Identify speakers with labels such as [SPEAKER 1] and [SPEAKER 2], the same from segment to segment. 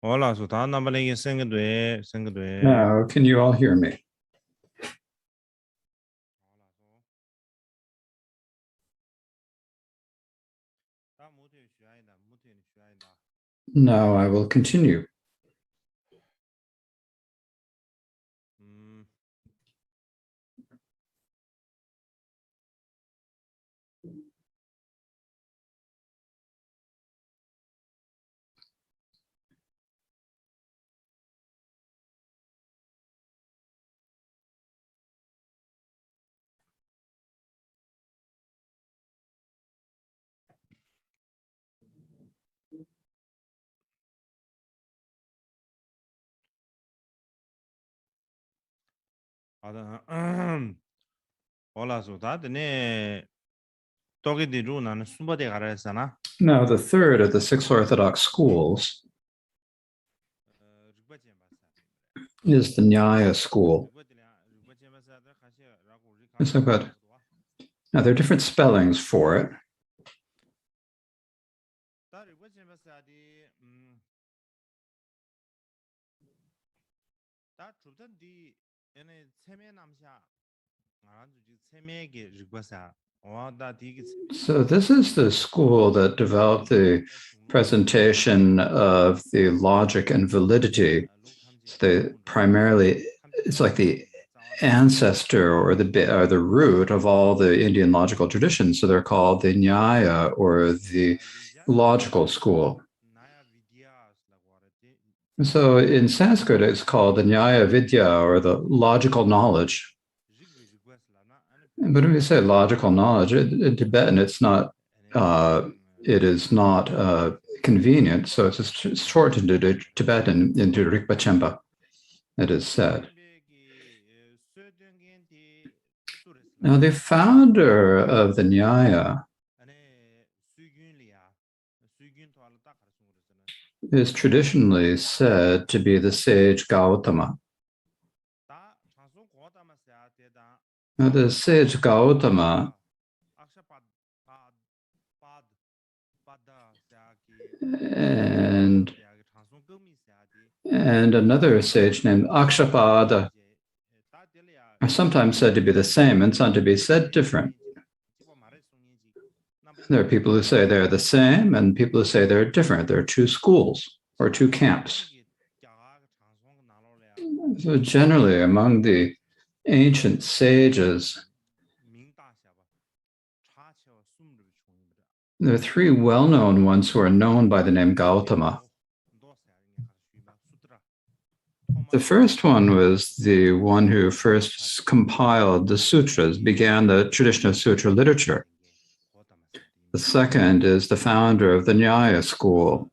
[SPEAKER 1] Hola, su ta number ling sing dui.
[SPEAKER 2] Now, can you all hear me? Now I will continue.
[SPEAKER 1] Hola, su ta de toki di ru nan sumba de gara sana.
[SPEAKER 2] Now, the third of the six Orthodox schools is the Nyaya school. So good. Now, there are different spellings for it. So this is the school that developed the presentation of the logic and validity. So it's like the ancestor or the root of all the Indian logical traditions. So they're called the Nyaya, or the logical school. So in Sanskrit, it's called the Nyaya Vidya, or the logical knowledge. But when we say logical knowledge, in Tibetan, it's not. It is not convenient. So it's shortened into Tibetan into Rigpa Chempa. It is said. Now, the founder of the Nyaya is traditionally said to be the sage Gautama. Now, the sage Gautama and another sage named Akshapada are sometimes said to be the same and some to be said different. There are people who say they're the same and people who say they're different. There are two schools or two camps. So generally, among the ancient sages, there are three well-known ones who are known by the name Gautama. The first one was the one who first compiled the sutras, began the tradition of sutra literature. The second is the founder of the Nyaya school.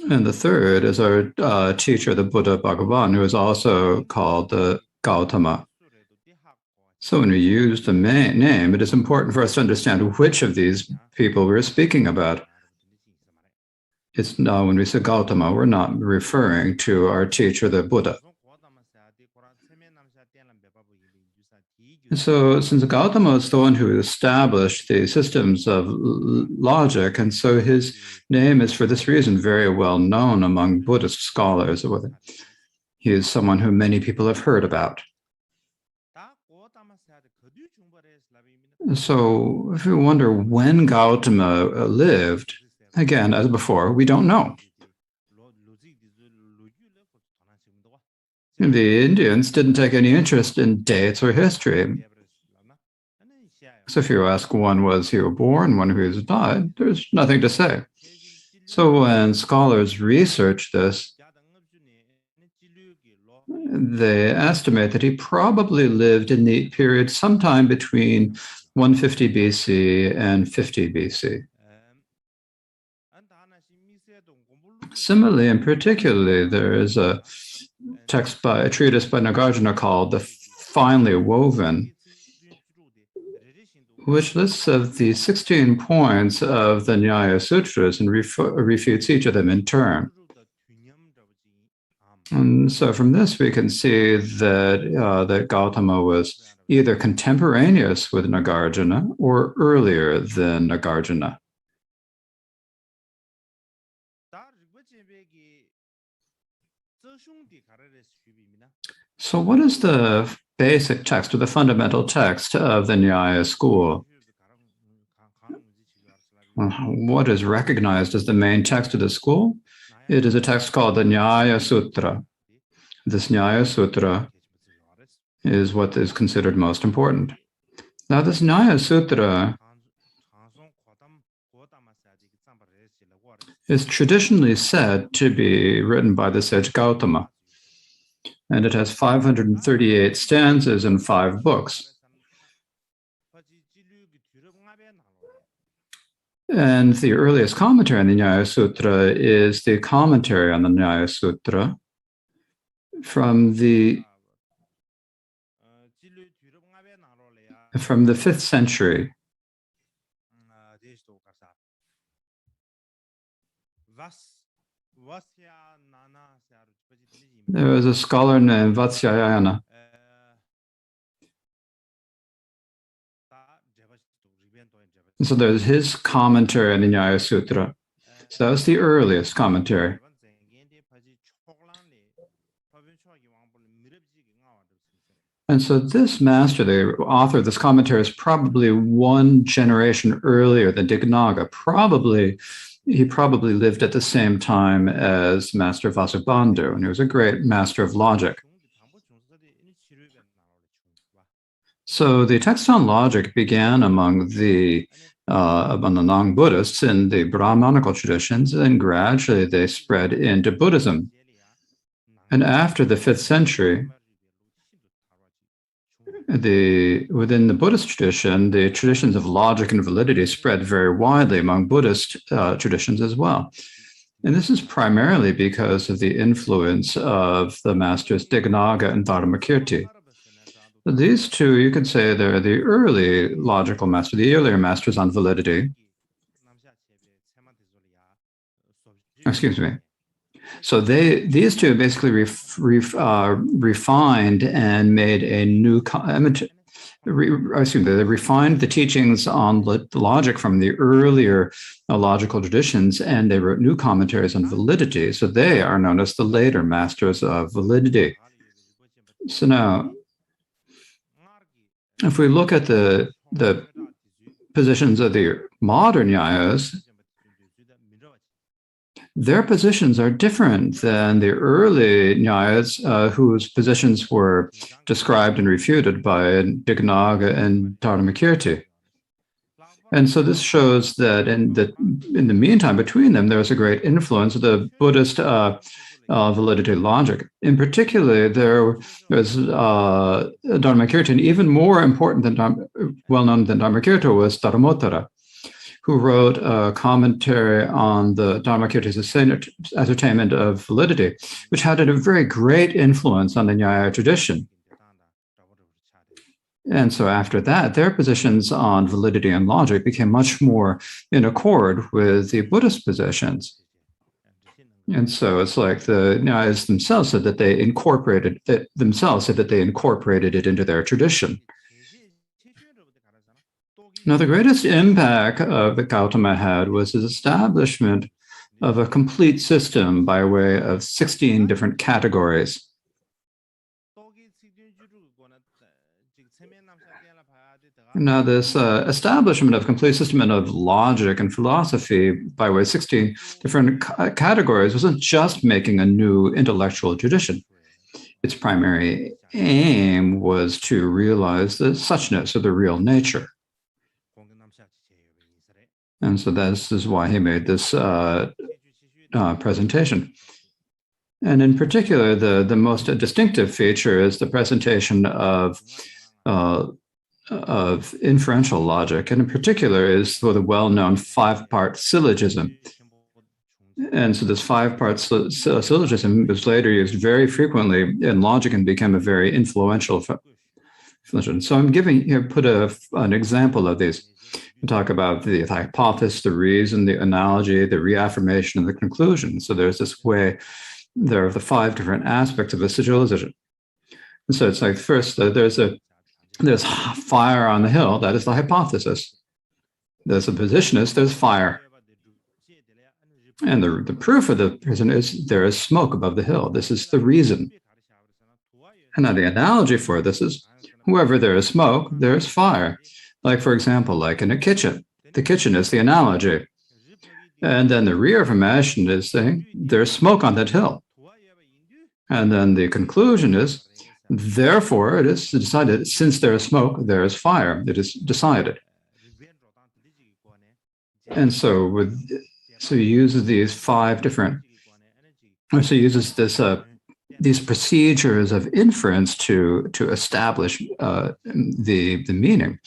[SPEAKER 2] And the third is our teacher, the Buddha Bhagavan, who is also called the Gautama. So when we use the name, it is important for us to understand which of these people we're speaking about. It's now when we say Gautama, we're not referring to our teacher, the Buddha. So since Gautama is the one who established the systems of logic, and so his name is for this reason very well known among Buddhist scholars. He is someone who many people have heard about. So if you wonder when Gautama lived, again, as before, we don't know. The Indians didn't take any interest in dates or history. So if you ask one was he born, one who has died, there's nothing to say. So when scholars research this, they estimate that he probably lived in the period sometime between 150 BC and 50 BC. Similarly, and particularly, there is a treatise by Nagarjuna called The Finely Woven, which lists of the 16 points of the Nyaya Sutras and refutes each of them in turn. And so from this, we can see that Gautama was either contemporaneous with Nagarjuna or earlier than Nagarjuna. So what is the basic text or the fundamental text of the Nyaya school? What is recognized as the main text of the school? It is a text called the Nyaya Sutra. This Nyaya Sutra is what is considered most important. Now, this Nyaya Sutra is traditionally said to be written by the sage Gautama, and it has 538 stanzas and 5 books. And the earliest commentary on the Nyaya Sutra is the commentary on the Nyaya Sutra from the 5th century. There was a scholar named Vatsyayana. So there's his commentary on the Nyaya Sutra. So that was the earliest commentary. And so this master, the author of this commentary, is probably one generation earlier than Dignaga. He probably lived at the same time as Master Vasubandhu, and he was a great master of logic. So the text on logic began among the non-Buddhists in the Brahmanical traditions, and gradually they spread into Buddhism. And after the 5th century, within the Buddhist tradition, the traditions of logic and validity spread very widely among Buddhist traditions as well. And this is primarily because of the influence of the masters Dignaga and Dharmakirti. These two, you could say, they're the early logical masters, the earlier masters on validity. Excuse me. So these two basically refined and made a new they refined the teachings on the logic from the earlier logical traditions, and they wrote new commentaries on validity. So they are known as the later masters of validity. So now, if we look at the positions of the modern Nyayas, their positions are different than the early Nyayas, whose positions were described and refuted by Dignaga and Dharmakirti. And so this shows that in the meantime, between them, there was a great influence of the Buddhist validity logic. In particular, there was Dharmakirti, and even more important than well-known than Dharmakirti was Dharmottara, who wrote a commentary on the Dharmakirti's ascertainment of validity, which had a very great influence on the Nyaya tradition. And so after that, their positions on validity and logic became much more in accord with the Buddhist positions. And so it's like the Nyayas themselves said that they incorporated it into their tradition. Now, the greatest impact that Gautama had was his establishment of a complete system by way of 16 different categories. Now, this establishment of complete system and of logic and philosophy by way of 16 different categories wasn't just making a new intellectual tradition. its primary aim was to realize the suchness of the real nature. And so this is why he made this presentation. And in particular, the most distinctive feature is the presentation of inferential logic, and in particular is for the well-known five-part syllogism. And so this five-part syllogism was later used very frequently in logic and became a very influential. So I'm giving here, put an example of these. We talk about the hypothesis, the reason, the analogy, the reaffirmation, and the conclusion. So there's this way, there are the five different aspects of a syllogism. And so it's like first, there's fire on the hill, that is the hypothesis. There's a positionist, there's fire. And the proof of the person is there is smoke above the hill. This is the reason. And now the analogy for this is wherever there is smoke, there is fire. Like, for example, like in a kitchen. The kitchen is the analogy. And then the reaffirmation is saying there's smoke on that hill. And then the conclusion is, therefore, it is decided, since there is smoke, there is fire. It is decided. And so he uses these five different, so he uses this these procedures of inference to establish the meaning.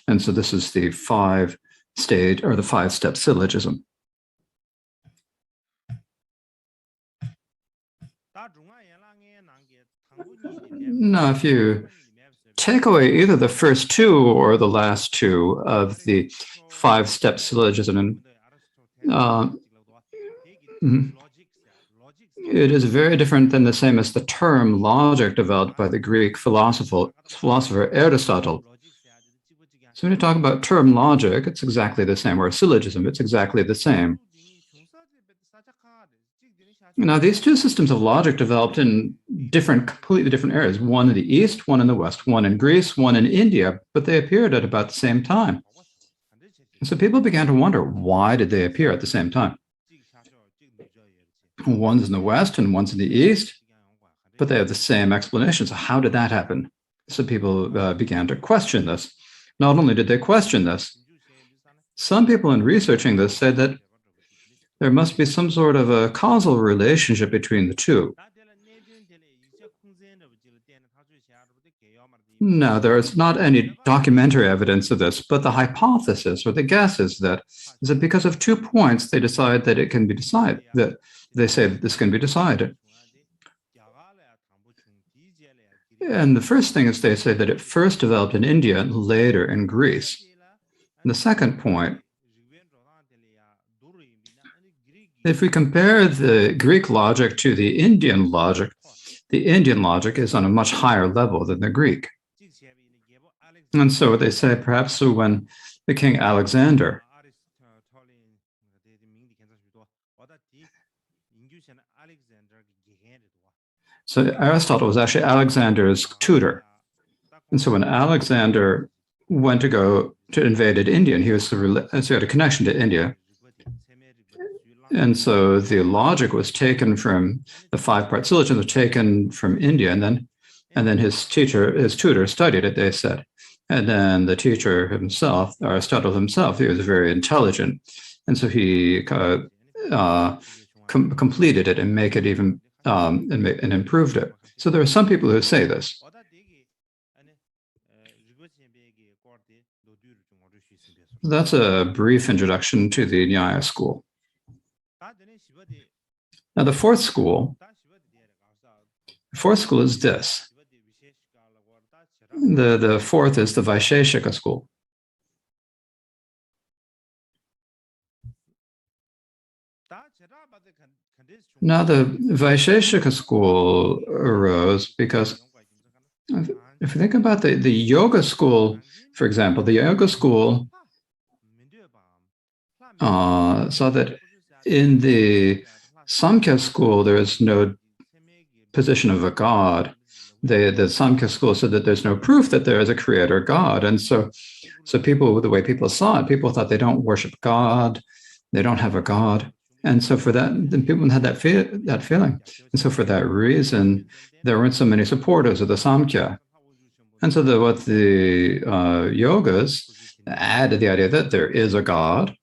[SPEAKER 2] And so this is the five-stage or the five-step syllogism. Now, if you take away either the first two or the last two of the five-step syllogism, it is very different than the same as the term logic developed by the Greek philosopher Aristotle. So when you talk about term logic, it's exactly the same, or syllogism, it's exactly the same. Now, these two systems of logic developed in completely different areas, one in the East, one in the West, one in Greece, one in India, but they appeared at about the same time. So people began to wonder, why did they appear at the same time? One's in the West and one's in the East, but they have the same explanation. So how did that happen? So people began to question this. Not only did they question this, some people in researching this said that there must be some sort of a causal relationship between the two. No, there is not any documentary evidence of this, but the hypothesis or the guess is that because of 2 points, they decide that it can be decided, that they say that this can be decided. And the first thing is they say that it first developed in India and later in Greece. And the second point, if we compare the Greek logic to the Indian logic is on a much higher level than the Greek. And so they say perhaps when the King Alexander, so Aristotle was actually Alexander's tutor. And so when Alexander went to go to invaded India, and he had a connection to India. And so the logic was taken from the five-part syllogism, was taken from India, and then his tutor studied it, they said. And then the teacher himself, Aristotle himself, he was very intelligent. And so he completed it and make it even and improved it. So there are some people who say this. That's a brief introduction to the Nyaya school. Now, the fourth school is this. The fourth is the Vaisheshika school. Now, the Vaisheshika school arose because if you think about the yoga school, for example, the yoga school saw that in the Samkhya school, there is no position of a god. The Samkhya school said that there's no proof that there is a creator God. And so people, the way people saw it, people thought they don't worship God, they don't have a God. And so for that, then people had that feeling. And so for that reason, there weren't so many supporters of the Samkhya. And so what the yogas added the idea that there is a God.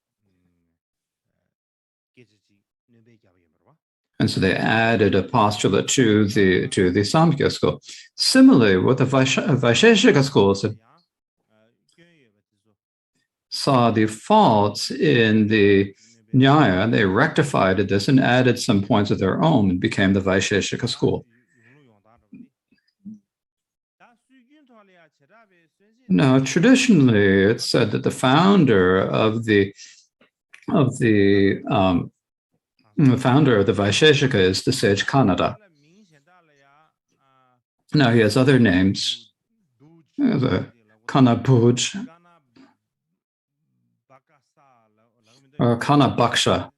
[SPEAKER 2] And so they added a postulate to the Samkhya school. Similarly, what the Vaisheshika schools saw the faults in the Nyaya, and they rectified this and added some points of their own and became the Vaisheshika school. Now, traditionally, it's said that the founder of the Vaisheshika is the sage Kanada. Now, he has other names, the Kanabuj or Kanabaksha.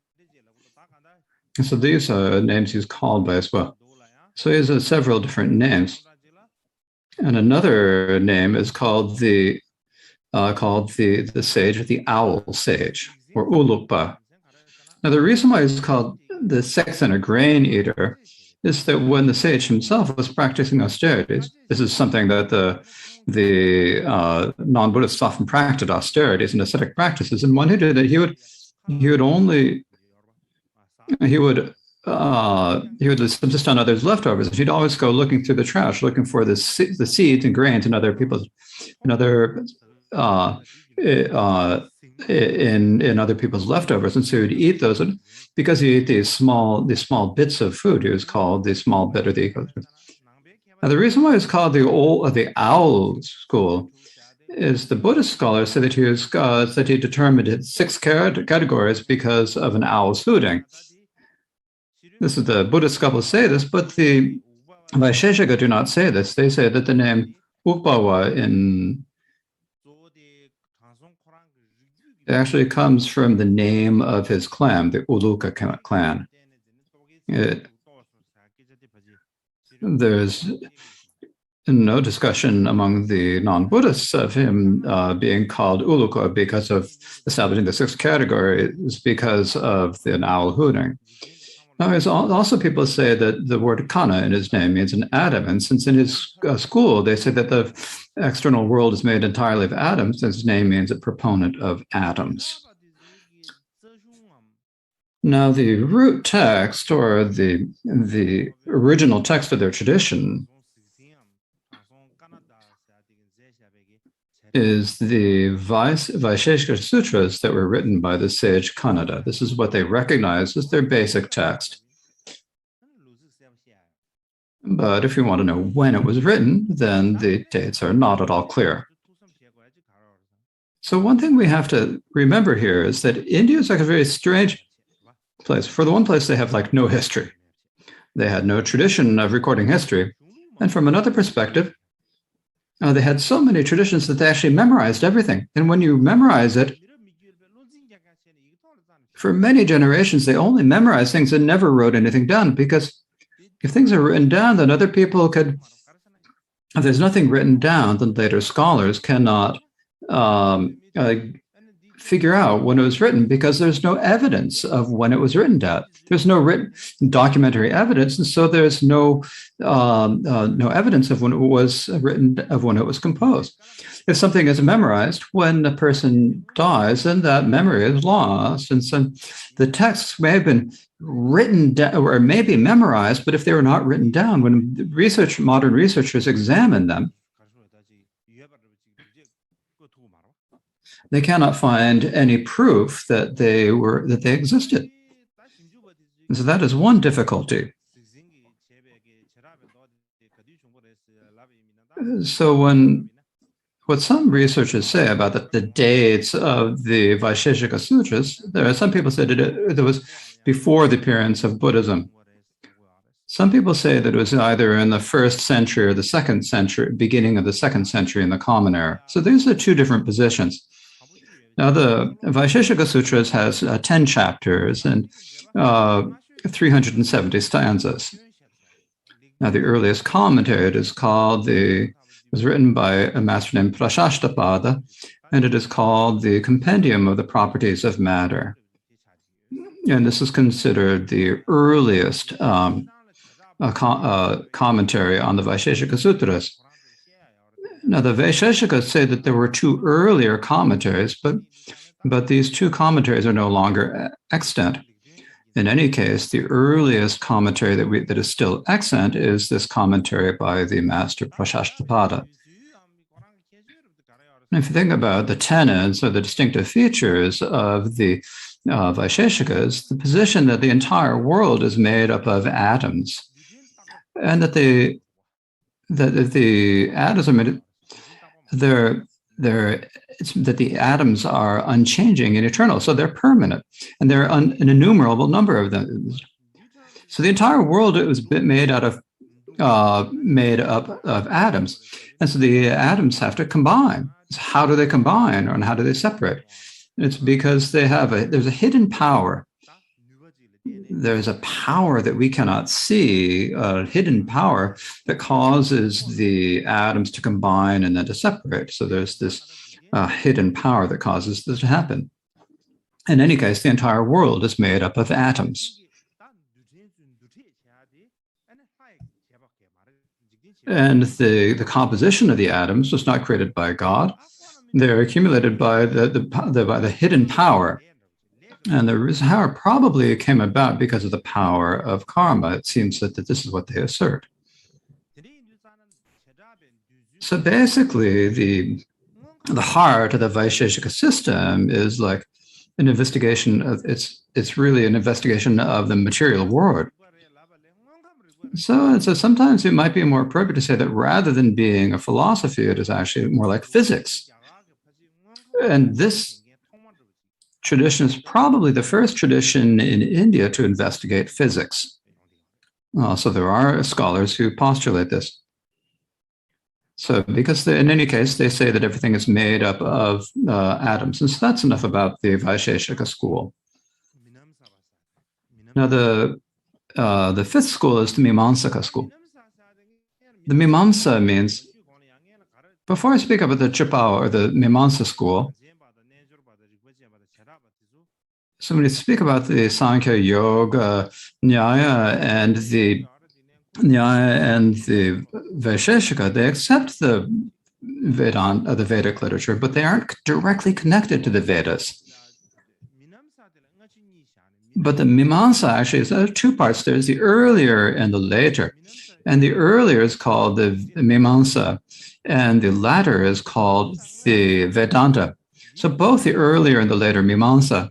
[SPEAKER 2] So these are names he's called by as well. So he has several different names. And another name is called the sage, the owl sage, or Ulukpa. Now, the reason why he's called the six-center grain eater is that when the sage himself was practicing austerities, this is something that the non-Buddhists often practiced, austerities and ascetic practices. And when he did it, he would subsist on others' leftovers. He'd always go looking through the trash, looking for the seeds and grains in other people's, in other leftovers, and so he'd eat those. And because he ate these small bits of food, he was called the small bit or the ecosystem. Now, the reason why it's called the owl school is the Buddhist scholars say that he determined it 6 categories because of an owl's hooting. This is the Buddhist scholars say this, but the Vaisheshika do not say this. They say that the name Upawa it actually comes from the name of his clan, the Uluka clan. There's no discussion among the non-Buddhists of him being called Uluka because of establishing the 6 categories because of an owl hooting. Now, there's also people say that the word kana in his name means an atom, and since in his school they say that the external world is made entirely of atoms, his name means a proponent of atoms. Now, the root text, or the original text of their tradition, is the Vaisheshika Sutras that were written by the sage Kanada. This is what they recognize as their basic text. But if you want to know when it was written, then the dates are not at all clear. So one thing we have to remember here is that India is like a very strange place. For the one place, they have like no history. They had no tradition of recording history. And from another perspective, they had so many traditions that they actually memorized everything. And when you memorize it, for many generations, they only memorized things and never wrote anything down, because if things are written down, then other people could, if there's nothing written down, then later scholars cannot figure out when it was written, because there's no evidence of when it was written down. There's no written documentary evidence, and so there's no evidence of when it was written, of when it was composed. If something is memorized, when a person dies, then that memory is lost. And so the texts may have been written down or may be memorized, but if they were not written down, when modern researchers examine them, they cannot find any proof that they existed. And so that is one difficulty. So what some researchers say about the dates of the Vaisheshika Sutras, there are some people say that it was before the appearance of Buddhism. Some people say that it was either in the 1st century or the 2nd century, beginning of the 2nd century in the Common Era. So these are 2 different positions. Now, the Vaisheshika Sutras has 10 chapters and 370 stanzas. Now, the earliest commentary, it is called was written by a master named Prashashtapada, and it is called the Compendium of the Properties of Matter. and this is considered the earliest commentary on the Vaisheshika Sutras. Now, the Vaisheshikas say that there were two earlier commentaries, but these two commentaries are no longer extant. In any case, the earliest commentary that is still extant is this commentary by the master Prashashtapada. And if you think about the tenets or the distinctive features of the Vaisheshikas, the position that the entire world is made up of atoms, and that the atoms are made, it's that the atoms are unchanging and eternal, so they're permanent, and there are an innumerable number of them. So the entire world was made up of atoms, and so the atoms have to combine. So how do they combine, and how do they separate? It's because there's a hidden power. There's a power that we cannot see, a hidden power that causes the atoms to combine and then to separate. So there's this hidden power that causes this to happen. In any case, the entire world is made up of atoms. And the composition of the atoms was not created by God. They're accumulated by the hidden power. And the power probably came about because of the power of karma. It seems that this is what they assert. So basically, the heart of the Vaisheshika system is like an investigation of it's really an investigation of the material world. So sometimes it might be more appropriate to say that rather than being a philosophy, it is actually more like physics. And this tradition is probably the first tradition in India to investigate physics. So there are scholars who postulate this. So because in any case, they say that everything is made up of atoms. And so that's enough about the Vaisheshika school. Now, the fifth school is the Mimamsaka school. The Mimamsa means, before I speak about the Chipao or the Mimamsa school, so when you speak about the Sankhya Yoga, Nyaya, and the Vaisheshika, they accept the Vedanta, the Vedic literature, but they aren't directly connected to the Vedas. But the Mimamsa actually is two parts. There's the earlier and the later. And the earlier is called the Mimamsa, and the latter is called the Vedanta. So both the earlier and the later Mimamsa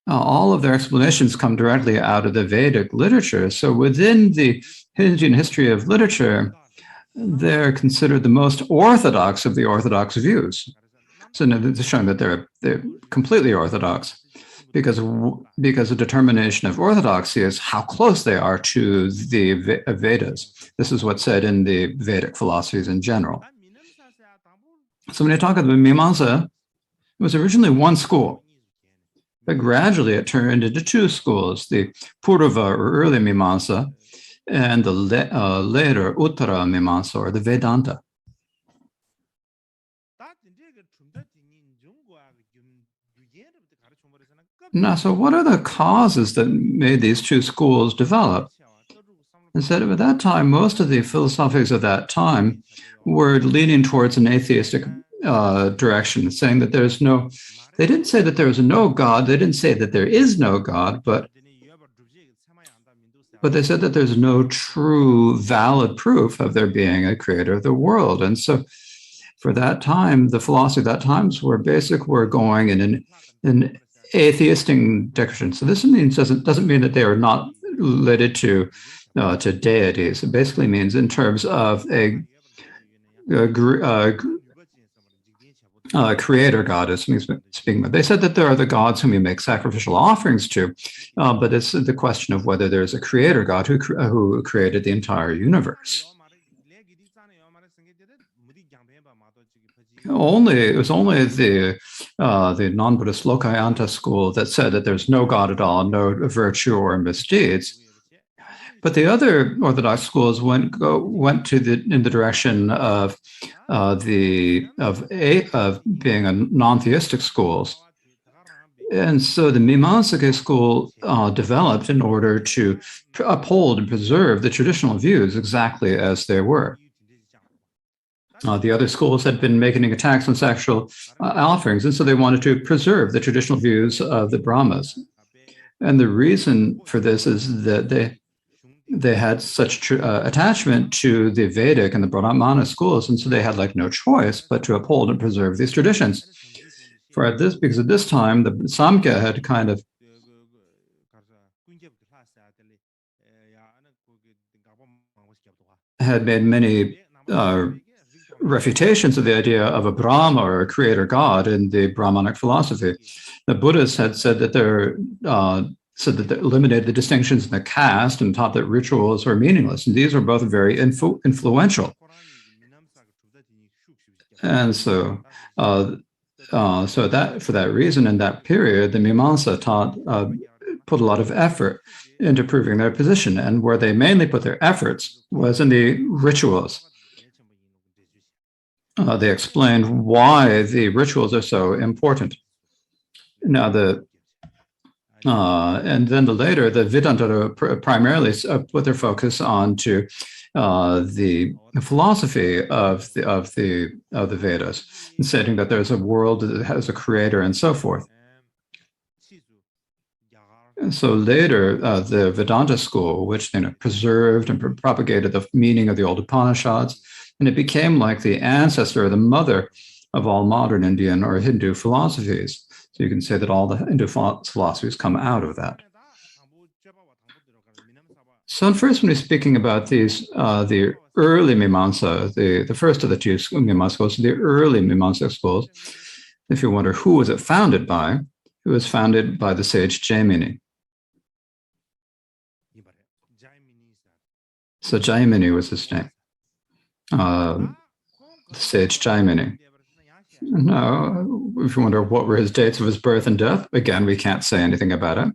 [SPEAKER 2] all of their explanations come directly out of the Vedic literature. So within the Indian history of literature, they're considered the most orthodox of the orthodox views. So they're showing that they're completely orthodox, because the determination of orthodoxy is how close they are to the Vedas. This is what's said in the Vedic philosophies in general. So when you talk about Mimamsa, it was originally one school, but gradually it turned into two schools, the Purva or early Mimamsa, and the later Uttara Mimamsa or the Vedanta. Now, so what are the causes that made these two schools develop? Instead of at that time, most of the philosophies of that time were leaning towards an atheistic direction, saying that there's no, they didn't say that there was no God, they didn't say that there is no God, but they said that there's no true valid proof of there being a creator of the world. And so for that time, the philosophy of that times were going in an atheistic direction. So this doesn't mean that they are not related to deities. It basically means in terms of a creator god is speaking about. They said that there are the gods whom you make sacrificial offerings to, but it's the question of whether there's a creator god who created the entire universe. It was only the non-Buddhist Lokayanta school that said that there's no God at all, no virtue or misdeeds. But the other Orthodox schools went in the direction of being a non-theistic schools. And so the Mimamsaka school developed in order to uphold and preserve the traditional views exactly as they were. The other schools had been making attacks on sexual offerings, and so they wanted to preserve the traditional views of the Brahmas. And the reason for this is that they had such attachment to the Vedic and the Brahmana schools, and so they had like no choice but to uphold and preserve these traditions. Because at this time, the Samkhya had kind of made many refutations of the idea of a Brahma or a creator god in the Brahmanic philosophy. The Buddhists had said that they eliminated the distinctions in the caste and taught that rituals were meaningless. And these were both very influential. And so, for that reason, in that period, the Mimamsa put a lot of effort into proving their position. And where they mainly put their efforts was in the rituals. They explained why the rituals are so important. Now, and then later, the Vedanta primarily put their focus onto the philosophy of the Vedas, stating that there's a world that has a creator and so forth. And so later, the Vedanta school, which preserved and propagated the meaning of the old Upanishads, and it became like the ancestor or the mother of all modern Indian or Hindu philosophies. So you can say that all the Hindu philosophies come out of that. So first, when we're speaking about these, the early Mimamsa, the first of the two Mimamsa schools, the early Mimamsa schools, if you wonder who was it founded by, it was founded by the sage Jaimini. So Jaimini was his name. Sage Jaimini. Now, if you wonder what were his dates of his birth and death, again, we can't say anything about it.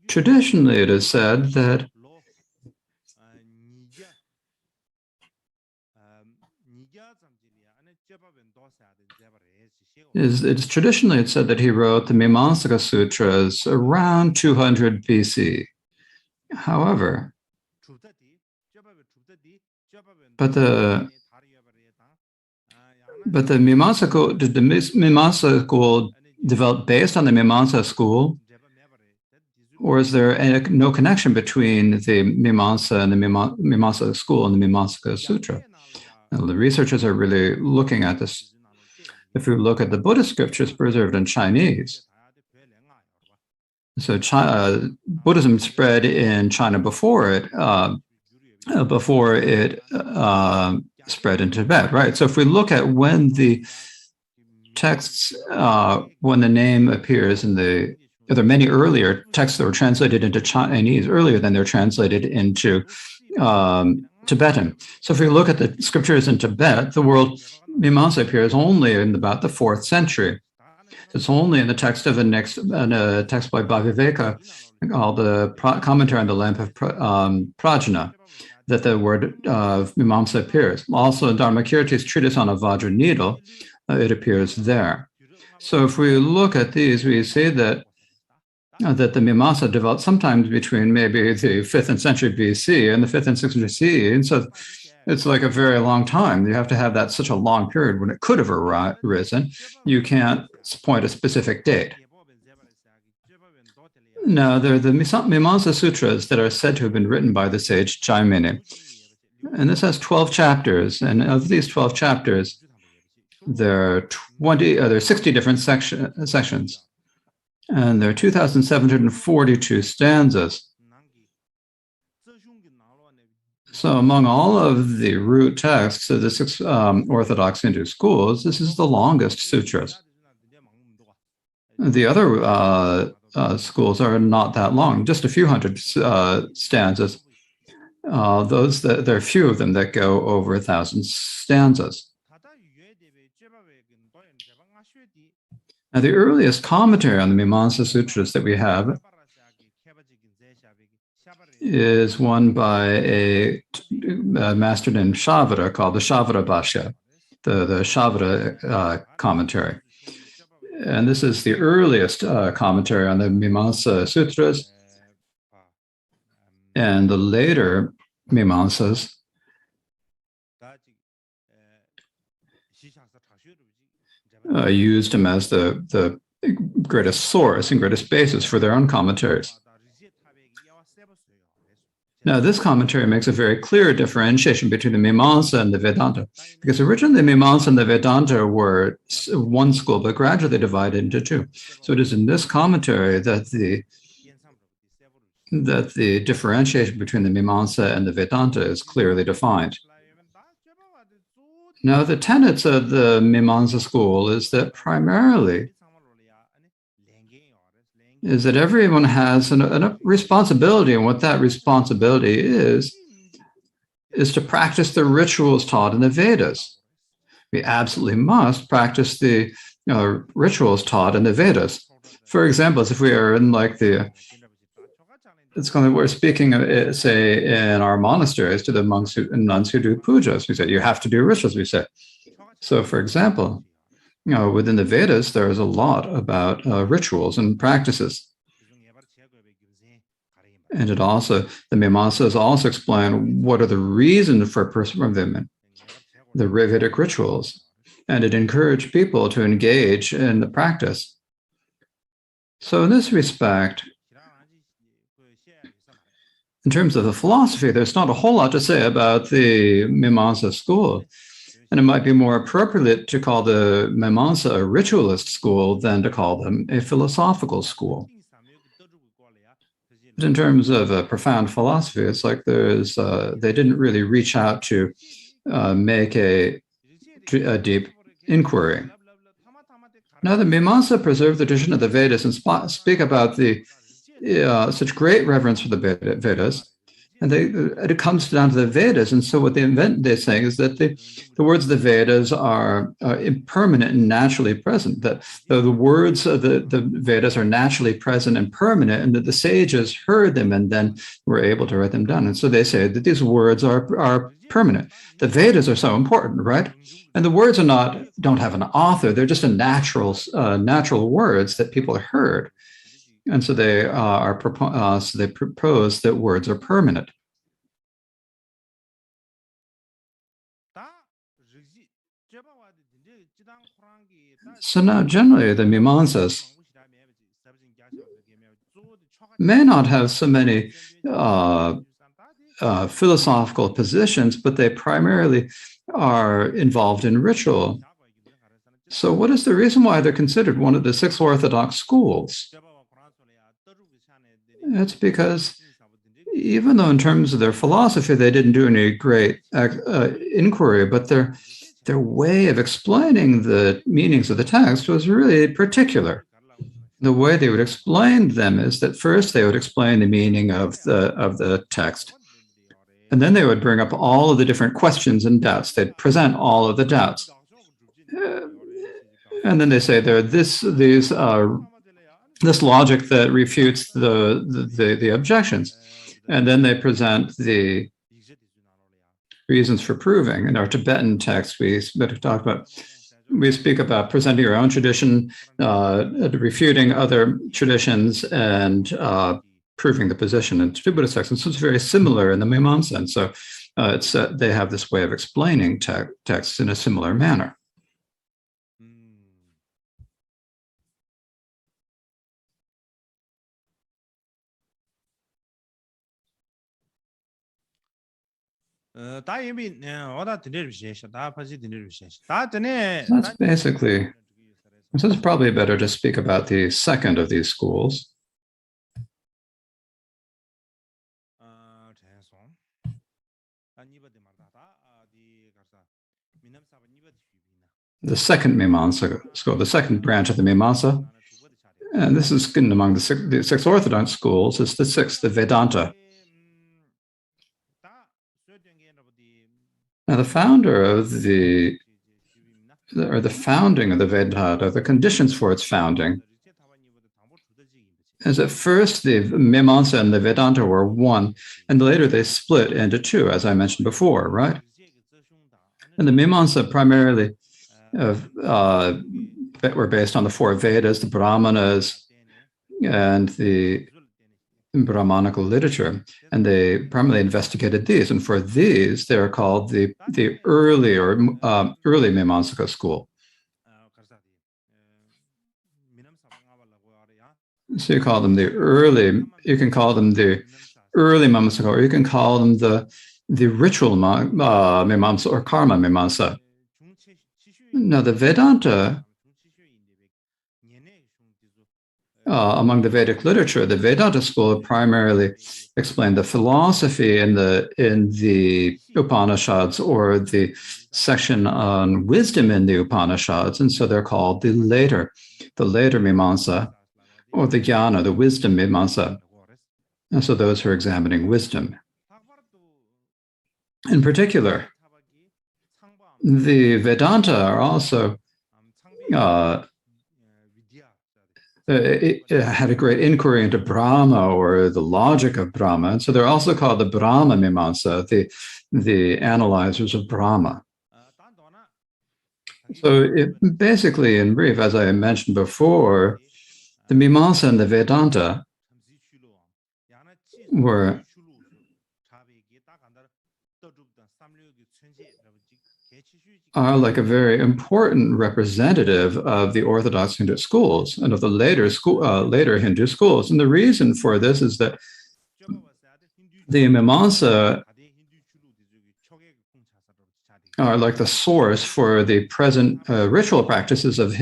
[SPEAKER 2] Traditionally, it is said that it's traditionally said that he wrote the Mimamsaka Sutras around 200 BC. However, but the Mimamsa school developed based on the Mimamsa school, or is there no connection between the Mimamsa and the Mimamsa school and the Mimamsaka Sutra? Now, the researchers are really looking at this. If you look at the Buddhist scriptures preserved in Chinese, so Buddhism spread in China before it spread in Tibet, right? So if we look at when the texts, when the name appears in there are many earlier texts that were translated into Chinese earlier than they're translated into Tibetan. So if we look at the scriptures in Tibet, the word Mimamsa appears only in about the 4th century. It's only in the text of a text by Bhaviveka called the Commentary on the Lamp of Prajna that the word Mimamsa appears. Also in Dharmakirti's treatise on a Vajra needle, it appears there. So if we look at these, we see that the Mimamsa developed sometimes between maybe the 5th century BC and the 5th and 6th century CE. And so it's like a very long time. You have to have that such a long period when it could have arisen. You can't point a specific date. Now, there are the Mimamsa Sutras that are said to have been written by the sage Jaimini. And this has 12 chapters. And of these 12 chapters, there are 60 different sections. And there are 2,742 stanzas. So among all of the root texts of the 6 Orthodox Hindu schools, this is the longest sutras. The other schools are not that long, just a few hundred stanzas. There are few of them that go over 1,000 stanzas. Now, the earliest commentary on the Mimamsa Sutras that we have is one by a master named Shavara called the Shavara Bhashya, the Shavara commentary. And this is the earliest commentary on the Mimamsa Sutras, and the later Mimamsas used him as the greatest source and greatest basis for their own commentaries. Now, this commentary makes a very clear differentiation between the Mimamsa and the Vedanta, because originally the Mimamsa and the Vedanta were one school, but gradually divided into two. So it is in this commentary that the differentiation between the Mimamsa and the Vedanta is clearly defined. Now, the tenets of the Mimamsa school is that primarily is that everyone has a responsibility, and what that responsibility is to practice the rituals taught in the Vedas. We absolutely must practice the rituals taught in the Vedas. For example, if we are in like it's kind of, we're speaking, say, in our monasteries to the monks and nuns who do pujas. We say, you have to do rituals, we say. So, for example, within the Vedas, there is a lot about rituals and practices. And it also, the Mimamsas also explain what are the reasons for them, the Vedic rituals. And it encouraged people to engage in the practice. So in this respect, in terms of the philosophy, there's not a whole lot to say about the Mimamsa school. And it might be more appropriate to call the Mimamsa a ritualist school than to call them a philosophical school. But in terms of a profound philosophy, it's like they didn't really reach out to make a deep inquiry. Now, the Mimamsa preserve the tradition of the Vedas and speak about the such great reverence for the Vedas, and it comes down to the Vedas. And so what they're saying is that the words of the Vedas are impermanent and naturally present, that the words of the Vedas are naturally present and permanent, and that the sages heard them and then were able to write them down. And so they say that these words are permanent. The Vedas are so important, right? And the words don't have an author. They're just natural words that people heard. And so they propose that words are permanent. So now, generally, the Mimamsas may not have so many philosophical positions, but they primarily are involved in ritual. So what is the reason why they're considered one of the 6 Orthodox schools? It's because even though in terms of their philosophy, they didn't do any great inquiry, but their way of explaining the meanings of the text was really particular. The way they would explain them is that first they would explain the meaning of the text, and then they would bring up all of the different questions and doubts. They'd present all of the doubts, and then they say there are this logic that refutes the objections, and then they present the reasons for proving. In our Tibetan text, we speak about presenting your own tradition, refuting other traditions, and proving the position in Buddhist text. And so it's very similar in the Mimamsa. And so they have this way of explaining texts in a similar manner.
[SPEAKER 1] That's
[SPEAKER 2] basically, so it's probably better to speak about the second of these schools. The second Mimamsa school, the second branch of the Mimamsa, and this is among the 6 Orthodox schools, is the 6th, the Vedanta. Now, the founding of the Vedanta, the conditions for its founding, is at first the Mimamsa and the Vedanta were one, and later they split into two, as I mentioned before, right? And the Mimamsa primarily were based on the four Vedas, the Brahmanas, and the Brahmanical literature, and they primarily investigated these. And for these, they're called the early or early Mimamsaka school. So you call them the early. You can call them the early Mimamsaka, or you can call them the ritual Mimamsa or karma Mimamsa. Now the Vedanta. Among the Vedic literature, the Vedanta school primarily explained the philosophy in the Upanishads, or the section on wisdom in the Upanishads, and so they're called the later Mimamsa, or the Jnana, the wisdom Mimamsa. And so those who are examining wisdom. In particular, the Vedanta are also it had a great inquiry into Brahma, or the logic of Brahma. And so they're also called the Brahma Mimamsa, the analyzers of Brahma. So basically, in brief, as I mentioned before, the Mimamsa and the Vedanta are like a very important representative of the Orthodox Hindu schools and of the later Hindu schools. And the reason for this is that the Mimamsa are like the source for the present ritual practices of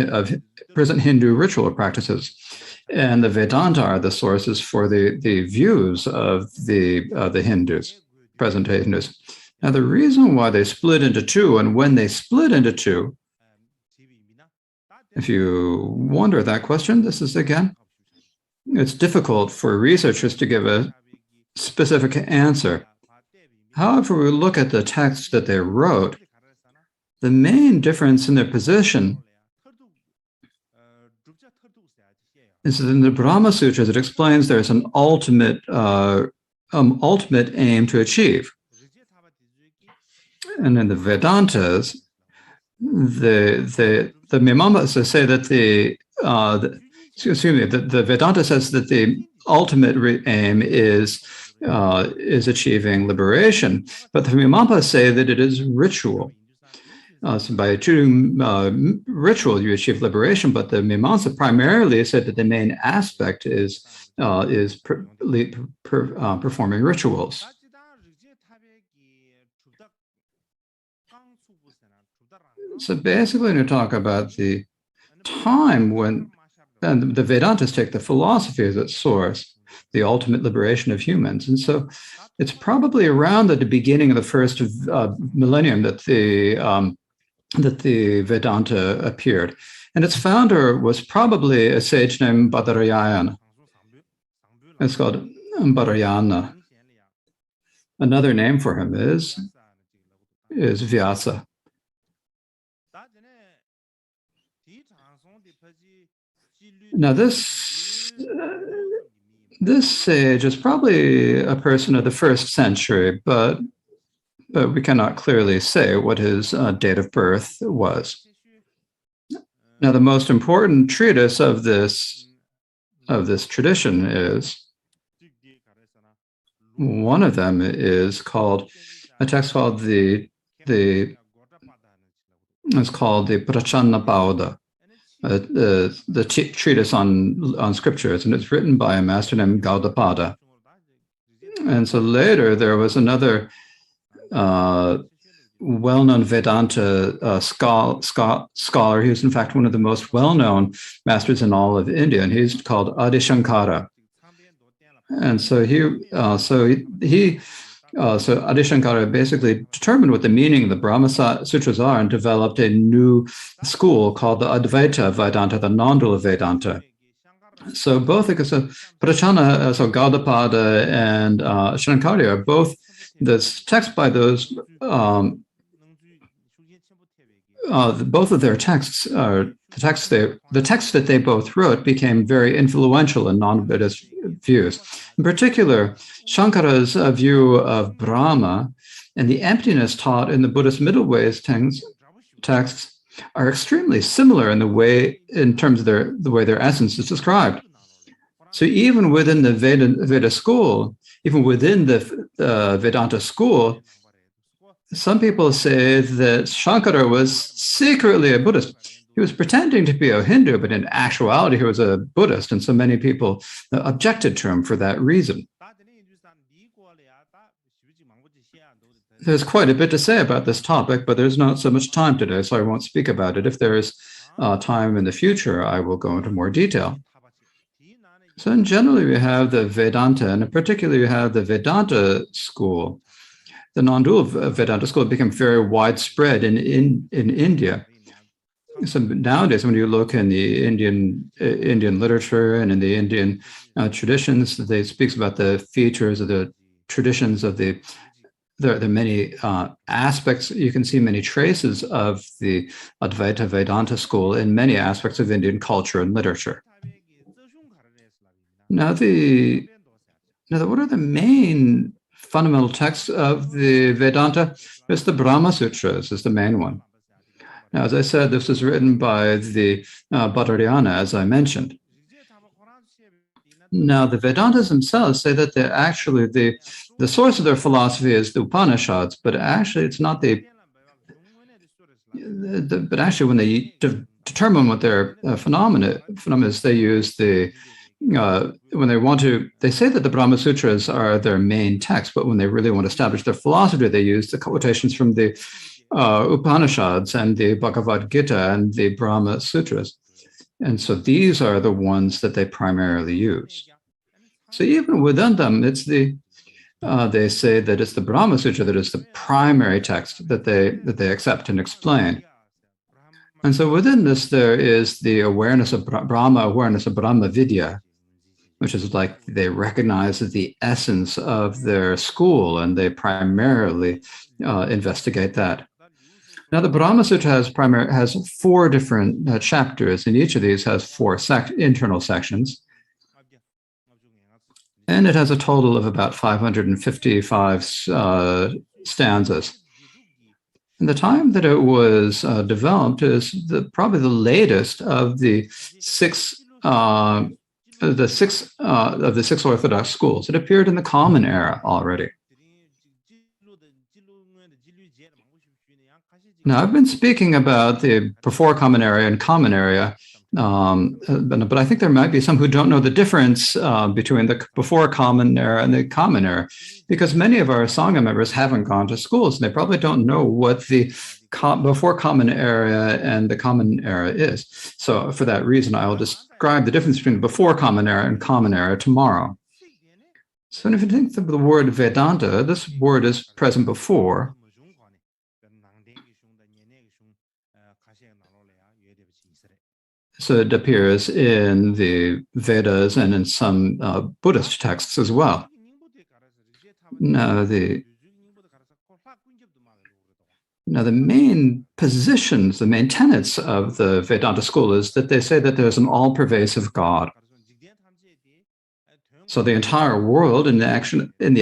[SPEAKER 2] present Hindu ritual practices, and the Vedanta are the sources for the views of the Hindus, present Hindus. Now, the reason why they split into two, and when they split into two, if you wonder that question, this is again, it's difficult for researchers to give a specific answer. However, we look at the text that they wrote, the main difference in their position is that in the Brahma Sutras, it explains there's an ultimate aim to achieve. And in the Vedantas, the Mimamsa say that the Vedanta says that the ultimate aim is achieving liberation, but the Mimamsa say that it is ritual. So by achieving ritual, you achieve liberation, but the Mimamsa primarily said that the main aspect is performing rituals. So basically, when you talk about the time when, and the Vedantas take the philosophy as its source, the ultimate liberation of humans. And so it's probably around at the beginning of the first millennium that the Vedanta appeared. And its founder was probably a sage named Badarayana. It's called Badarayana. Another name for him is Vyasa. Now, this sage is probably a person of the 1st century, but we cannot clearly say what his date of birth was. Now, the most important treatise of this tradition is, one of them is called a text called the Prachannapada, the treatise on scriptures, and it's written by a master named Gaudapada. And so later there was another well-known Vedanta scholar. He was in fact one of the most well-known masters in all of India, and he's called Adi Shankara. And so so Adi Shankara basically determined what the meaning of the Brahma Sutras are and developed a new school called the Advaita Vedanta, the non-dual Vedanta. So both, Prachana, so Gaudapada and Shankara are both this text by those both of their texts, the text that they both wrote became very influential in non-Buddhist views. In particular, Shankara's view of Brahma and the emptiness taught in the Buddhist middle ways texts are extremely similar in terms of the way their essence is described. So even within the Veda school, even within the Vedanta school, some people say that Shankara was secretly a Buddhist. He was pretending to be a Hindu, but in actuality, he was a Buddhist. And so many people objected to him for that reason. There's quite a bit to say about this topic, but there's not so much time today, so I won't speak about it. If there is time in the future, I will go into more detail. So in general, we have the Vedanta, and particularly you have the Vedanta school. The non-dual Vedanta school became very widespread in India. So nowadays, when you look in the Indian literature and in the Indian traditions, they speaks about the features of the traditions of the. There are many aspects. You can see many traces of the Advaita Vedanta school in many aspects of Indian culture and literature. Now, what are the main fundamental texts of the Vedanta? It's the Brahma Sutras is the main one. Now, as I said, this was written by the Bhattacharya, as I mentioned. Now, the Vedantas themselves say that they're actually the source of their philosophy is the Upanishads, but actually it's not but actually when they determine what their phenomena is, they use when they say that the Brahma Sutras are their main text, but when they really want to establish their philosophy, they use the quotations from the Upanishads and the Bhagavad Gita and the Brahma Sutras. And so these are the ones that they primarily use. So even within them, it's they say that it's the Brahma Sutra that is the primary text that they accept and explain. And so within this, there is the awareness of Brahma, awareness of Brahma Vidya, which is like they recognize the essence of their school and they primarily investigate that. Now, the Brahma Sutra has 4 different chapters, and each of these has 4 internal sections. And it has a total of about 555 stanzas. And the time that it was developed is probably the latest of the six Orthodox schools. It appeared in the Common Era already. Now, I've been speaking about the before Common Era and Common Era, but I think there might be some who don't know the difference between the before Common Era and the Common Era, because many of our Sangha members haven't gone to schools, and they probably don't know what the before Common Era and the Common Era is. So for that reason, I will describe the difference between the before Common Era and Common Era tomorrow. So if you think of the word Vedanta, this word is present before. So it appears in the Vedas and in some Buddhist texts as well. Now, the main positions, the main tenets of the Vedanta school is that they say that there's an all-pervasive God. So the entire world in the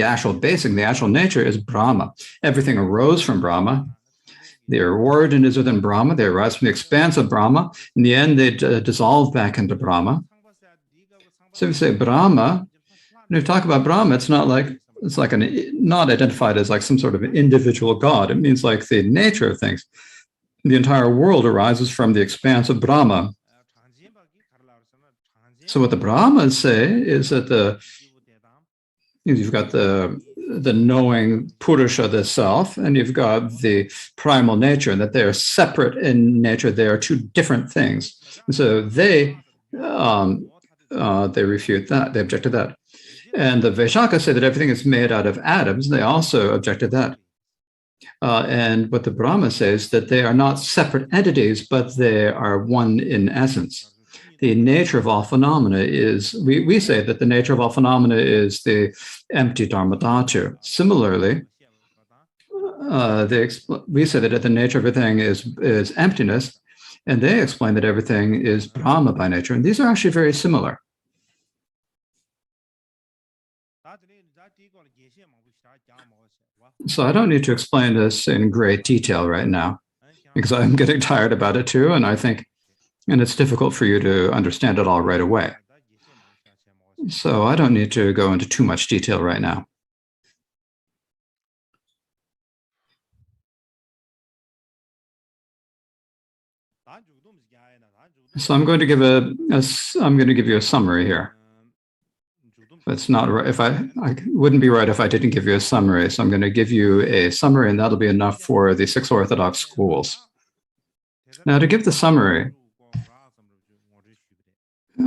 [SPEAKER 2] actual basic, the actual nature is Brahma. Everything arose from Brahma. Their origin is within Brahma. They arise from the expanse of Brahma. In the end, they dissolve back into Brahma. So if you say Brahma, when you talk about Brahma, it's not not identified as like some sort of individual God. It means like the nature of things. The entire world arises from the expanse of Brahma. So what the Brahmas say is that you've got the knowing Purusha, the self, and you've got the primal nature, and that they are separate in nature. They are 2 different things. And so they refute that. They object to that. And the Vaishakas say that everything is made out of atoms. They also object to that. And what the Brahma says that they are not separate entities, but they are one in essence. The nature of all phenomena is, we say that the nature of all phenomena is the empty dharmadhatu. Similarly, we say that the nature of everything is emptiness, and they explain that everything is Brahma by nature. And these are actually very similar. So I don't need to explain this in great detail right now, because I'm getting tired about it too, and and it's difficult for you to understand it all right away. So I don't need to go into too much detail right now. So I'm going to give you a summary here. It's not right if I wouldn't be right if I didn't give you a summary. So I'm going to give you a summary, and that'll be enough for the 6 Orthodox schools. Now, to give the summary,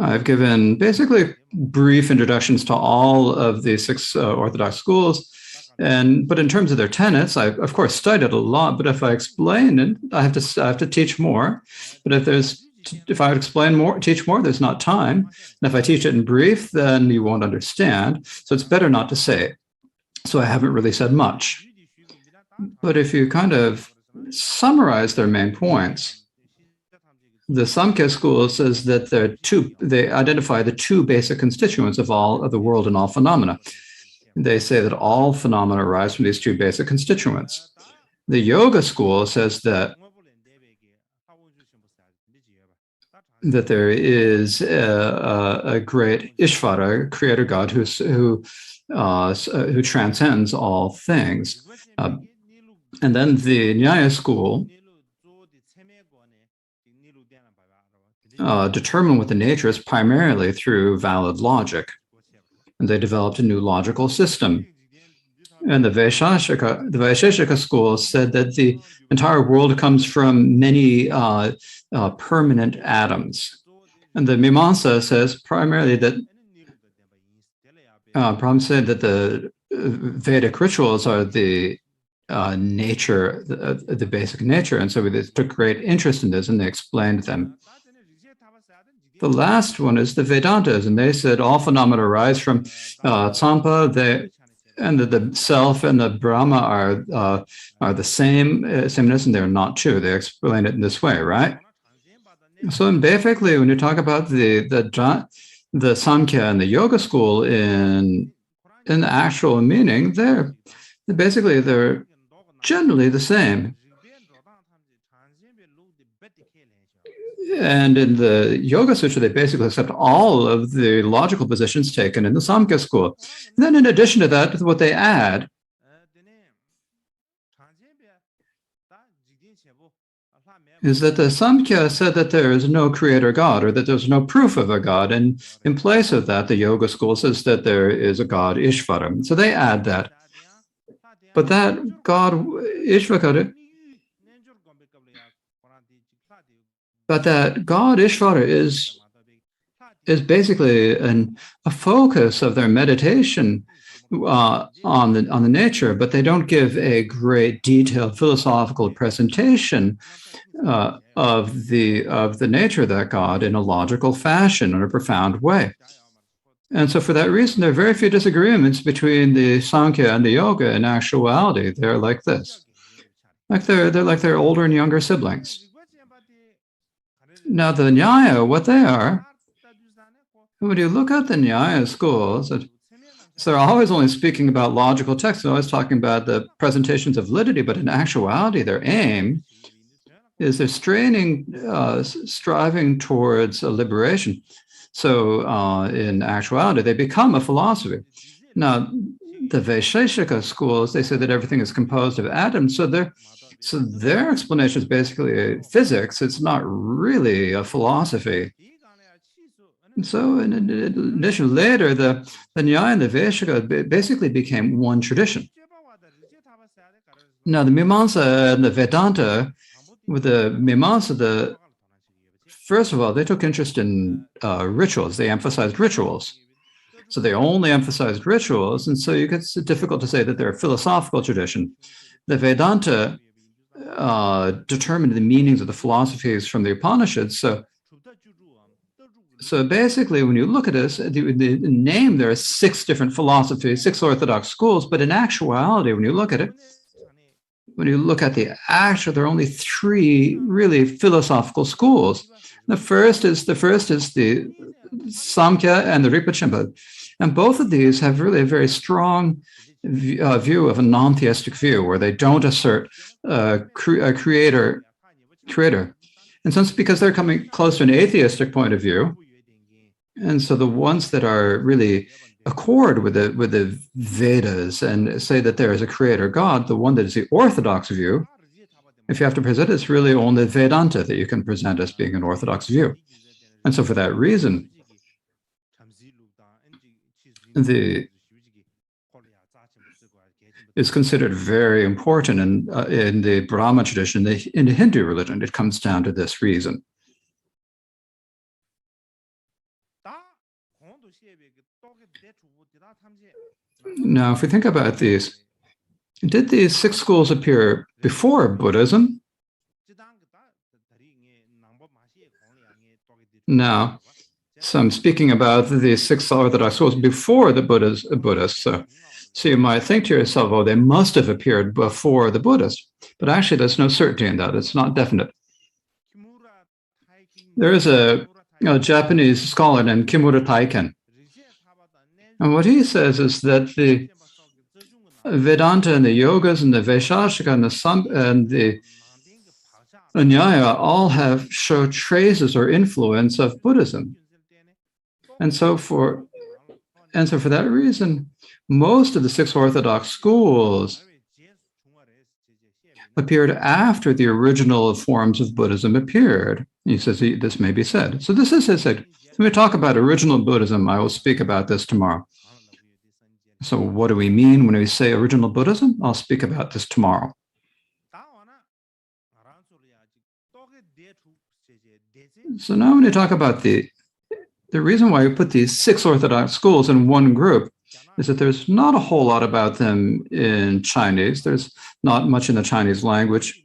[SPEAKER 2] I've given basically brief introductions to all of the 6 Orthodox schools. But in terms of their tenets, I of course studied a lot. But if I explain it, I have to teach more. But if I would explain more, teach more, there's not time. And if I teach it in brief, then you won't understand. So it's better not to say. So I haven't really said much. But if you kind of summarize their main points, the Samkhya school says that they identify the 2 basic constituents of all of the world and all phenomena. They say that all phenomena arise from these 2 basic constituents. The Yoga school says that there is a great Ishvara, creator God, who transcends all things. And then the Nyaya school determine what the nature is primarily through valid logic. And they developed a new logical system. And the Vaisheshika school said that the entire world comes from many permanent atoms. And the Mimamsa says primarily that the Vedic rituals are the nature, the basic nature. And so they took great interest in this, and they explained them. The last one is the Vedantas, and they said all phenomena arise from Tsampa, and the self and the Brahma are the sameness, and they're not two. They explain it in this way, right? So basically, when you talk about the Samkhya and the Yoga school in the actual meaning, they're generally the same. And in the Yoga Sutra, they basically accept all of the logical positions taken in the Samkhya school. And then in addition to that, what they add is that the Samkhya said that there is no creator God, or that there's no proof of a God. And in place of that, the Yoga school says that there is a God, Ishvara. So they add that. But that God, Ishvara, is basically a focus of their meditation on the nature, but they don't give a great detailed philosophical presentation of the nature of that God in a logical fashion, in a profound way. And so for that reason, there are very few disagreements between the Sankhya and the Yoga. In actuality, they're like this. They're like their older and younger siblings. Now, the Nyaya, what they are, when you look at the Nyaya schools, so they're always only speaking about logical texts. They're always talking about the presentations of validity, but in actuality, their aim is they're striving towards a liberation. So in actuality, they become a philosophy. Now, the Vaisheshika schools, they say that everything is composed of atoms. So their explanation is basically physics. It's not really a philosophy. And so in addition, later, the Nyaya and the Vaisheshika basically became one tradition. Now, the Mimamsa and the Vedanta, with the Mimamsa, first of all, they took interest in rituals. They emphasized rituals. So they only emphasized rituals. And so it's difficult to say that they're a philosophical tradition. The Vedanta determined the meanings of the philosophies from the Upanishads. So basically, when you look at this, the name, there are 6 different philosophies, 6 orthodox schools. But in actuality, when you look at it, when you look at the actual, there are only three really philosophical schools. The first is the Samkhya and the Rinpoche, and both of these have really a very strong view of a non-theistic view, where they don't assert a creator. And since because they're coming close to an atheistic point of view, and so the ones that are really accord with the Vedas and say that there is a creator God, the one that is the orthodox view, if you have to present, it's really only Vedanta that you can present as being an orthodox view. And so for that reason, is considered very important in the Brahma tradition, in the Hindu religion. It comes down to this reason. Now, if we think about these, did these six schools appear before Buddhism? Now, so I'm speaking about the six Orthodox schools before the Buddhists. So you might think to yourself, oh, they must have appeared before the Buddhists. But actually, there's no certainty in that. It's not definite. There is a Japanese scholar named Kimura Taiken. And what he says is that the Vedanta and the Yogas and the Vaishashika and the Nyaya all show traces or influence of Buddhism. And so for that reason, most of the six Orthodox schools appeared after the original forms of Buddhism appeared. He says this may be said. So this is his said. When we talk about original Buddhism, I will speak about this tomorrow. So what do we mean when we say original Buddhism? I'll speak about this tomorrow. So now when you talk about the reason why we put these six Orthodox schools in one group is that there's not a whole lot about them in Chinese. There's not much in the Chinese language.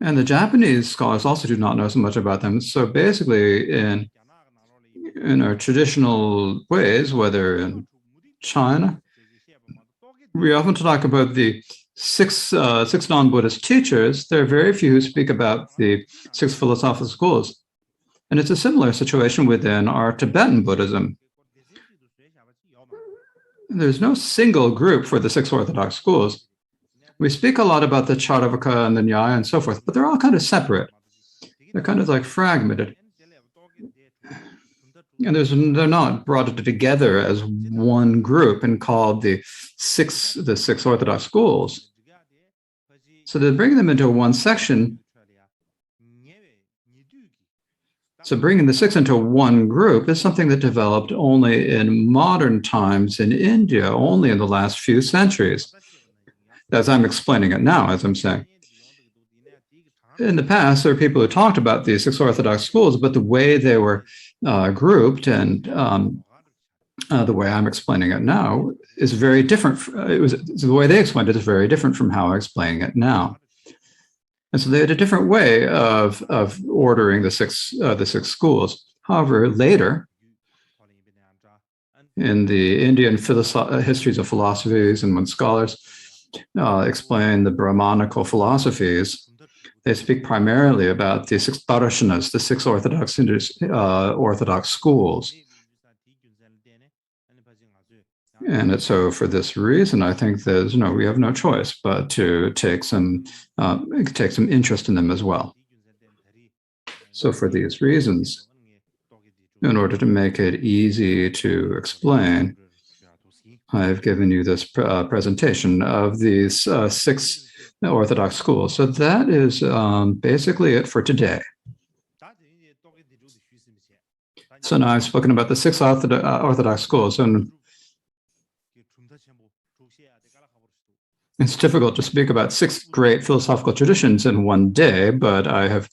[SPEAKER 2] And the Japanese scholars also do not know so much about them. So basically, in our traditional ways, whether in China, we often talk about the six non-Buddhist teachers. There are very few who speak about the six philosophical schools. And it's a similar situation within our Tibetan Buddhism. There's no single group for the six Orthodox schools. We speak a lot about the Charvaka and the Nyaya and so forth, but they're all kind of separate. They're kind of like fragmented. And they're not brought together as one group and called the six Orthodox schools. So to bring them into one section, so bringing the six into one group is something that developed only in modern times in India, only in the last few centuries, as I'm explaining it now, as I'm saying. In the past, there were people who talked about these six Orthodox schools, but the way they were grouped and the way I'm explaining it now is very different. The way they explained it is very different from how I'm explaining it now. And so they had a different way of ordering the six schools. However, later, in the Indian histories of philosophies and when scholars explain the Brahmanical philosophies, they speak primarily about the six darshanas, the six Orthodox schools. And so for this reason, I think there's we have no choice but to take some interest in them as well. So for these reasons, in order to make it easy to explain, I've given you this presentation of these six Orthodox schools. So that is basically it for today. So now I've spoken about the six Orthodox schools, and it's difficult to speak about six great philosophical traditions in one day, but I have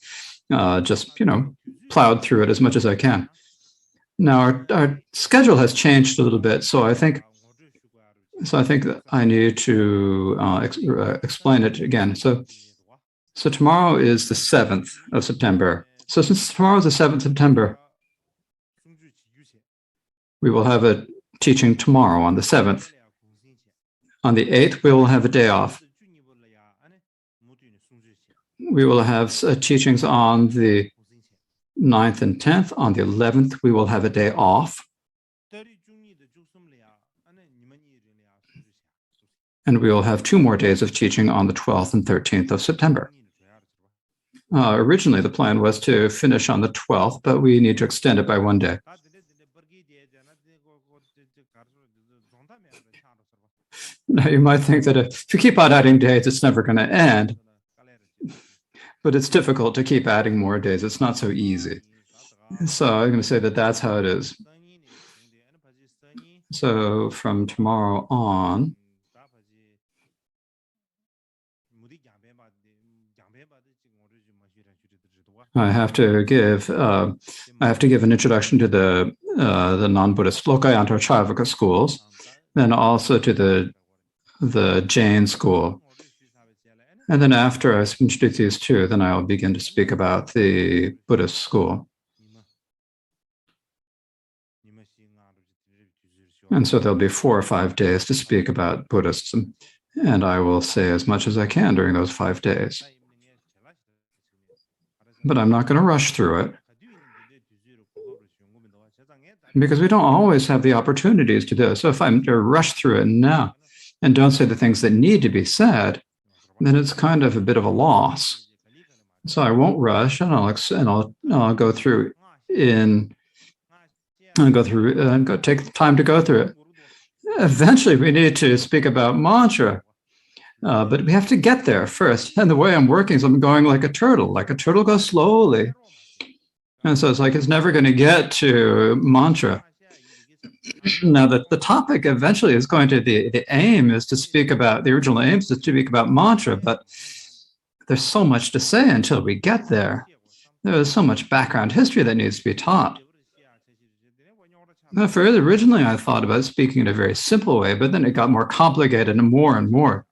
[SPEAKER 2] just, plowed through it as much as I can. Now, our schedule has changed a little bit, so I think that I need to explain it again. So tomorrow is the 7th of September. So since tomorrow is the 7th of September, we will have a teaching tomorrow on the 7th. On the 8th, we will have a day off. We will have teachings on the 9th and 10th. On the 11th, we will have a day off. And we will have 2 more days of teaching on the 12th and 13th of September. Originally, the plan was to finish on the 12th, but we need to extend it by 1 day. Now, you might think that if you keep on adding days, it's never going to end. But it's difficult to keep adding more days. It's not so easy. So I'm going to say that that's how it is. So from tomorrow on, I have to give an introduction to the non-Buddhist Lokayantra Charvaka schools, then also to the Jain school. And then after I introduce these 2, then I'll begin to speak about the Buddhist school. And so there'll be 4 or 5 days to speak about Buddhism, and I will say as much as I can during those 5 days. But I'm not going to rush through it, because we don't always have the opportunities to do it. So if I'm to rush through it now and don't say the things that need to be said, then it's kind of a bit of a loss. So I won't rush, and I'll go through and take the time to go through it. Eventually, we need to speak about mantra, but we have to get there first. And the way I'm working is I'm going like a turtle. Like a turtle goes slowly. And so it's like it's never going to get to mantra. Now, the topic eventually is going to, the aim is to speak about, the original aim is to speak about mantra, but there's so much to say until we get there. There's so much background history that needs to be taught. Now, originally, I thought about speaking in a very simple way, but then it got more complicated and more and more.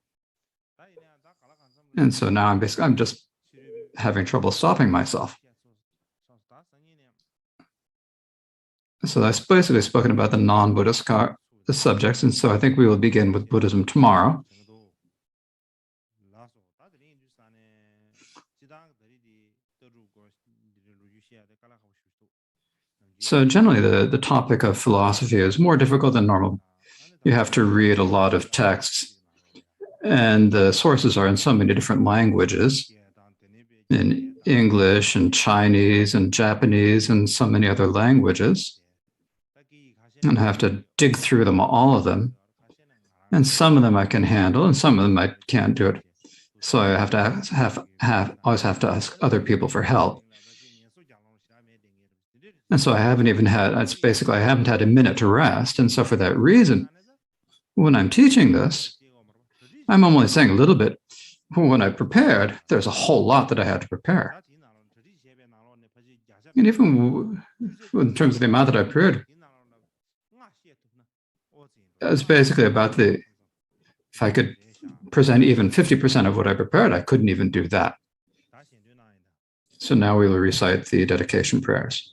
[SPEAKER 2] And so now I'm just having trouble stopping myself. So I've basically spoken about the non-Buddhist subjects, and so I think we will begin with Buddhism tomorrow. So generally, the topic of philosophy is more difficult than normal. You have to read a lot of texts, and the sources are in so many different languages, in English and Chinese and Japanese and so many other languages. And I have to dig through them, all of them. And some of them I can handle, and some of them I can't do it. So I have to always have to ask other people for help. And so I haven't had a minute to rest. And so for that reason, when I'm teaching this, I'm only saying a little bit. When I prepared, there's a whole lot that I had to prepare. And even in terms of the amount that I prepared, it's basically about if I could present even 50% of what I prepared, I couldn't even do that. So now we will recite the dedication prayers.